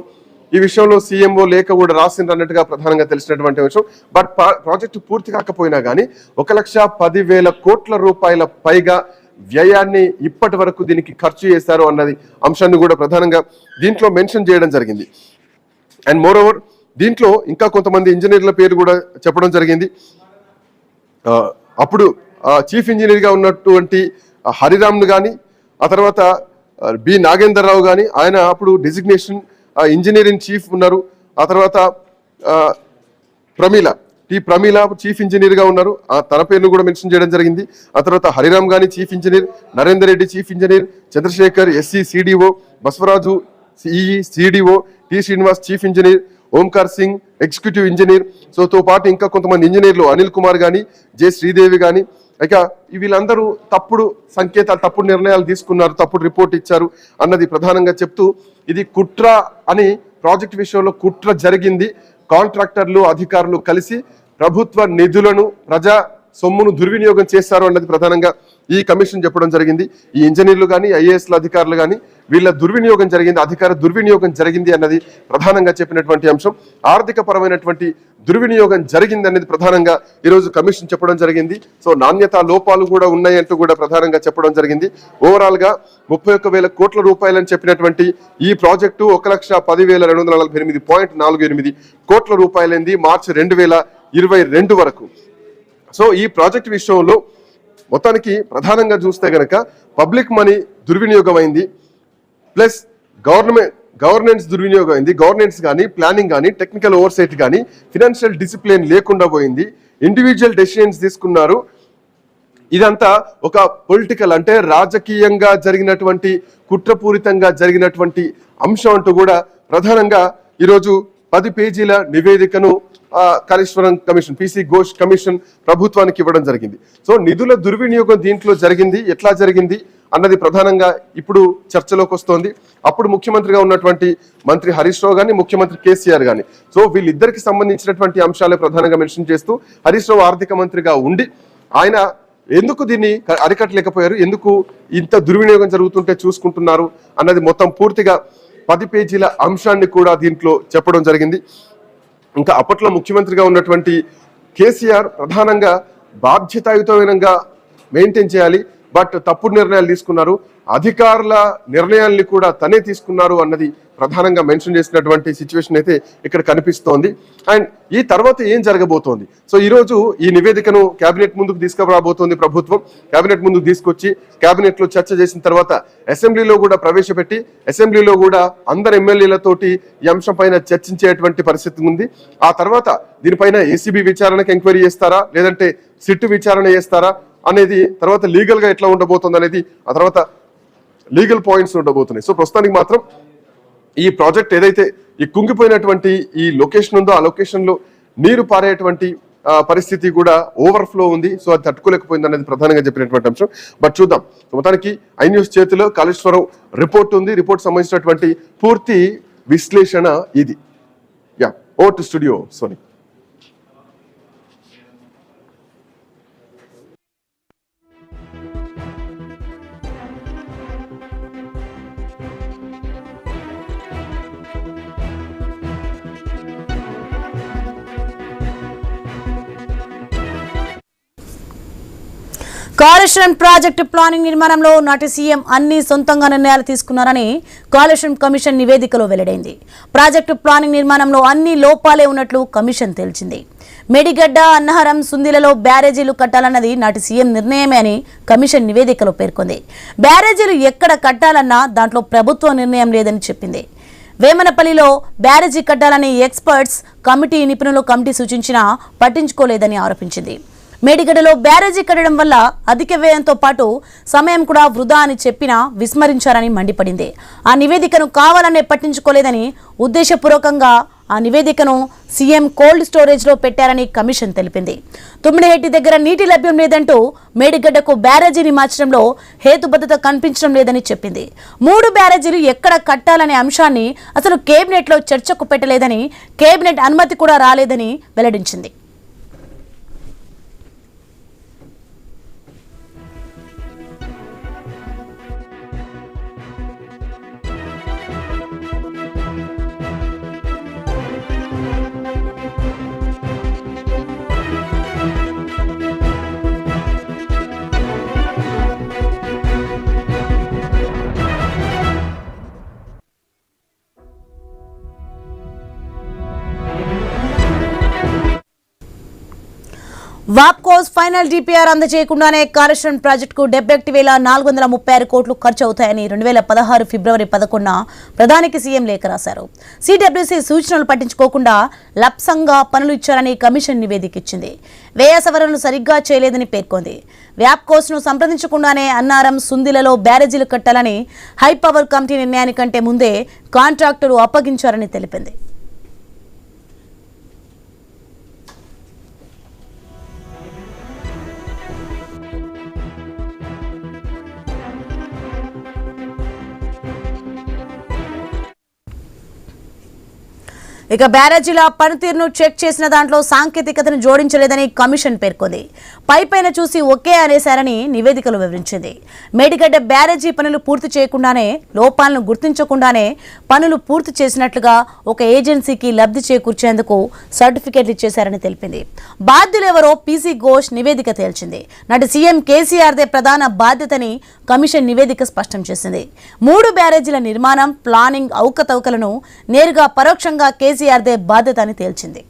ఈ విషయంలో సీఎంఓ లేఖ కూడా రాసింది అన్నట్టుగా ప్రధానంగా తెలిసినటువంటి విషయం. బట్ ప్రాజెక్టు పూర్తి కాకపోయినా కానీ 1,10,000 కోట్ల రూపాయల పైగా వ్యయాన్ని ఇప్పటి వరకు దీనికి ఖర్చు చేశారు అన్నది అంశాన్ని కూడా ప్రధానంగా దీంట్లో మెన్షన్ చేయడం జరిగింది. అండ్ మోర్ ఓవర్ దీంట్లో ఇంకా కొంతమంది ఇంజనీర్ల పేరు కూడా చెప్పడం జరిగింది. అప్పుడు చీఫ్ ఇంజనీర్ గా ఉన్నటువంటి హరిరామ్ను కానీ, ఆ తర్వాత బి నాగేందర్ రావు కానీ, ఆయన అప్పుడు డెసిగ్నేషన్ ఇంజనీరింగ్ చీఫ్ ఉన్నారు. ఆ తర్వాత ప్రమీల చీఫ్ ఇంజనీర్ గా ఉన్నారు. తన పేరును కూడా మెన్షన్ చేయడం జరిగింది. ఆ తర్వాత హరిరామ్ గాని chief engineer, Narender Reddy chief engineer, Chandrashekar SE CDO, Basavaraju CE CDO, T Srinivas chief engineer, Omkar Singh executive engineer, so తో పాటు ఇంకా కొంతమంది ఇంజనీర్లు అనిల్ కుమార్ కానీ, జె శ్రీదేవి కానీ, ఇక వీళ్ళందరూ తప్పుడు సంకేతాలు, తప్పుడు నిర్ణయాలు తీసుకున్నారు, తప్పుడు రిపోర్ట్ ఇచ్చారు అన్నది ప్రధానంగా చెప్తూ, ఇది కుట్ర అని, ప్రాజెక్ట్ విషయంలో కుట్ర జరిగింది, కాంట్రాక్టర్లు అధికారులు కలిసి ప్రభుత్వ నిధులను, ప్రజా సొమ్మును దుర్వినియోగం చేశారు అన్నది ప్రధానంగా ఈ కమిషన్ చెప్పడం జరిగింది. ఈ ఇంజనీర్లు కానీ, ఐఏఎస్ల అధికారులు కానీ వీళ్ళ దుర్వినియోగం జరిగింది, అధికార దుర్వినియోగం జరిగింది అన్నది ప్రధానంగా చెప్పినటువంటి అంశం. ఆర్థిక పరమైనటువంటి దుర్వినియోగం జరిగింది అనేది ప్రధానంగా ఈరోజు కమిషన్ చెప్పడం జరిగింది. సో నాణ్యత లోపాలు కూడా ఉన్నాయంటూ కూడా ప్రధానంగా చెప్పడం జరిగింది. ఓవరాల్ గా 31,000 కోట్ల రూపాయలని చెప్పినటువంటి ఈ ప్రాజెక్టు 1,10,248.48 కోట్ల రూపాయలైంది మార్చి 2022 వరకు. సో ఈ ప్రాజెక్ట్ విషయంలో మొత్తానికి ప్రధానంగా చూస్తే గనక పబ్లిక్ మనీ దుర్వినియోగం అయింది, ప్లస్ గవర్నెన్స్ దుర్వినియోగం అయింది. గవర్నెన్స్ కానీ, ప్లానింగ్ కానీ, టెక్నికల్ ఓవర్సైట్ కానీ, ఫినాన్షియల్ డిసిప్లిన్ లేకుండా పోయింది. ఇండివిజువల్ డెసిషన్స్ తీసుకున్నారు. ఇదంతా ఒక పొలిటికల్, అంటే రాజకీయంగా జరిగినటువంటి, కుట్రపూరితంగా జరిగినటువంటి అంశం అంటూ కూడా ప్రధానంగా ఈరోజు 10 పేజీల నివేదికను Kaleshwaram commission, PC Ghosh commission ప్రభుత్వానికి ఇవ్వడం జరిగింది. సో నిధుల దుర్వినియోగం దీంట్లో జరిగింది, ఎట్లా జరిగింది అన్నది ప్రధానంగా ఇప్పుడు చర్చలోకి వస్తోంది. అప్పుడు ముఖ్యమంత్రిగా ఉన్నటువంటి మంత్రి హరీష్ రావు కానీ, ముఖ్యమంత్రి కేసీఆర్ కానీ, సో వీళ్ళిద్దరికి సంబంధించినటువంటి అంశాలే ప్రధానంగా మెన్షన్ చేస్తూ, హరీష్ రావు ఆర్థిక మంత్రిగా ఉండి ఆయన ఎందుకు దీన్ని అరికట్టలేకపోయారు, ఎందుకు ఇంత దుర్వినియోగం జరుగుతుంటే చూసుకుంటున్నారు అన్నది మొత్తం పూర్తిగా 10 పేజీల అంశాన్ని కూడా దీంట్లో చెప్పడం జరిగింది. ఇంకా అప్పట్లో ముఖ్యమంత్రిగా ఉన్నటువంటి కేసీఆర్ ప్రధానంగా బాధ్యతాయుతమైనగా మెయింటైన్ చేయాలి, బట్ తప్పుడు నిర్ణయాలు తీసుకున్నారు, అధికారుల నిర్ణయాల్ని కూడా తనే తీసుకున్నారు అన్నది ప్రధానంగా మెన్షన్ చేసినటువంటి సిచ్యువేషన్ అయితే ఇక్కడ కనిపిస్తోంది. అండ్ ఈ తర్వాత ఏం జరగబోతోంది, సో ఈరోజు ఈ నివేదికను కేబినెట్ ముందుకు తీసుకురాబోతోంది ప్రభుత్వం. కేబినెట్ ముందుకు తీసుకొచ్చి కేబినెట్ లో చర్చ చేసిన తర్వాత అసెంబ్లీలో కూడా ప్రవేశపెట్టి, అసెంబ్లీలో కూడా అందరు ఎమ్మెల్యేలతోటి ఈ అంశం పైన చర్చించేటువంటి పరిస్థితి ఉంది. ఆ తర్వాత దీనిపైన ఏసీబీ విచారణకు ఎంక్వైరీ చేస్తారా, లేదంటే సిట్ విచారణ చేస్తారా అనేది, తర్వాత లీగల్ గా ఎట్లా ఉండబోతుంది అనేది ఆ తర్వాత లీగల్ పాయింట్స్ ఉండబోతున్నాయి. సో ప్రస్తుతానికి మాత్రం ఈ ప్రాజెక్ట్ ఏదైతే ఈ కుంగిపోయినటువంటి ఈ లొకేషన్ ఉందో, ఆ లొకేషన్ లో నీరు పారేటువంటి పరిస్థితి కూడా ఓవర్ఫ్లో ఉంది. సో అది తట్టుకోలేకపోయింది అనేది ప్రధానంగా చెప్పినటువంటి అంశం. బట్ చూద్దాం, మొత్తానికి ఐ న్యూస్ చేతిలో కాళేశ్వరం రిపోర్ట్ ఉంది. రిపోర్ట్ సంబంధించినటువంటి పూర్తి విశ్లేషణ ఇది. Yeah, over to studio Soni. Kaleshwaram project planning నిర్మాణంలో నాటి సీఎం అన్ని సొంతంగా నిర్ణయాలు తీసుకున్నారని కాళేశ్వరం కమిషన్ నివేదికలో వెల్లడైంది. ప్రాజెక్టు ప్లానింగ్ నిర్మాణంలో అన్ని లోపాలే ఉన్నట్లు కమిషన్ తేల్చింది. మేడిగడ్డ, అన్నవరం, సుందిలలో బ్యారేజీలు కట్టాలన్నది నాటి సీఎం నిర్ణయమే అని కమిషన్ నివేదికలో పేర్కొంది. బ్యారేజీలు ఎక్కడ కట్టాలన్నా దాంట్లో ప్రభుత్వ నిర్ణయం లేదని చెప్పింది. వేమనపల్లిలో బ్యారేజీ కట్టాలని ఎక్స్పర్ట్స్ నిపుణులు కమిటీ సూచించినా పట్టించుకోలేదని ఆరోపించింది. మేడిగడ్డలో బ్యారేజీ కట్టడం వల్ల అధిక వ్యయంతో పాటు సమయం కూడా వృధా అని చెప్పినా విస్మరించారని మండిపడింది. ఆ నివేదికను కావాలనే పట్టించుకోలేదని, ఉద్దేశపూర్వకంగా ఆ నివేదికను సీఎం కోల్డ్ స్టోరేజ్లో పెట్టారని కమిషన్ తెలిపింది. తుమ్మిడిహెట్టి దగ్గర నీటి లభ్యం లేదంటూ మేడిగడ్డకు బ్యారేజీని మార్చడంలో హేతుబద్ధత కనిపించడం లేదని చెప్పింది. 3 బ్యారేజీలు ఎక్కడ కట్టాలనే అంశాన్ని అసలు కేబినెట్లో చర్చకు పెట్టలేదని, కేబినెట్ అనుమతి కూడా రాలేదని వెల్లడించింది. వాప్కోస్ ఫైనల్ డిపిఆర్ అందజేయకుండానే కాళేశ్వరం ప్రాజెక్టుకు 71,436 కోట్లు ఖర్చు అవుతాయని 2016 ఫిబ్రవరి 11న ప్రధానికి సీఎం లేఖ రాశారు. సిడబ్ల్యూసీ సూచనలు పట్టించుకోకుండా లప్సంగా పనులు ఇచ్చారని కమిషన్ నివేదిక ఇచ్చింది. వ్యయ సవరణలు సరిగ్గా చేయలేదని పేర్కొంది. వ్యాప్కోస్ను సంప్రదించకుండానే అన్నారం, సుందిలలో బ్యారేజీలు కట్టాలని హై పవర్ కమిటీ నిర్ణయానికంటే ముందే కాంట్రాక్టులు అప్పగించారని తెలిపింది. ఇక బ్యారేజీల పనితీరును చెక్ చేసిన దాంట్లో సాంకేతికతను జోడించలేదని కమిషన్ పేర్కొంది. పైపైన చూసి ఓకే అనేశారని నివేదికలో వివరించింది. మేడిగడ్డ బ్యారేజీ పనులు పూర్తి చేయకుండానే, లోపాలను గుర్తించకుండానే పనులు పూర్తి చేసినట్లుగా ఒక ఏజెన్సీకి లబ్ధి చేకూర్చేందుకు సర్టిఫికెట్లు ఇచ్చేశారని తెలిపింది. బాధ్యులెవరో పీసీ ఘోష్ నివేదిక తేల్చింది. నాటి సీఎం కేసీఆర్దే ప్రధాన బాధ్యతని కమిషన్ నివేదిక స్పష్టం చేసింది. 3 బ్యారేజీల నిర్మాణం, ప్లానింగ్ అవకతవకలను నేరుగా పరోక్షంగా కేసీఆర్దే బాధ్యత అని తేల్చింది.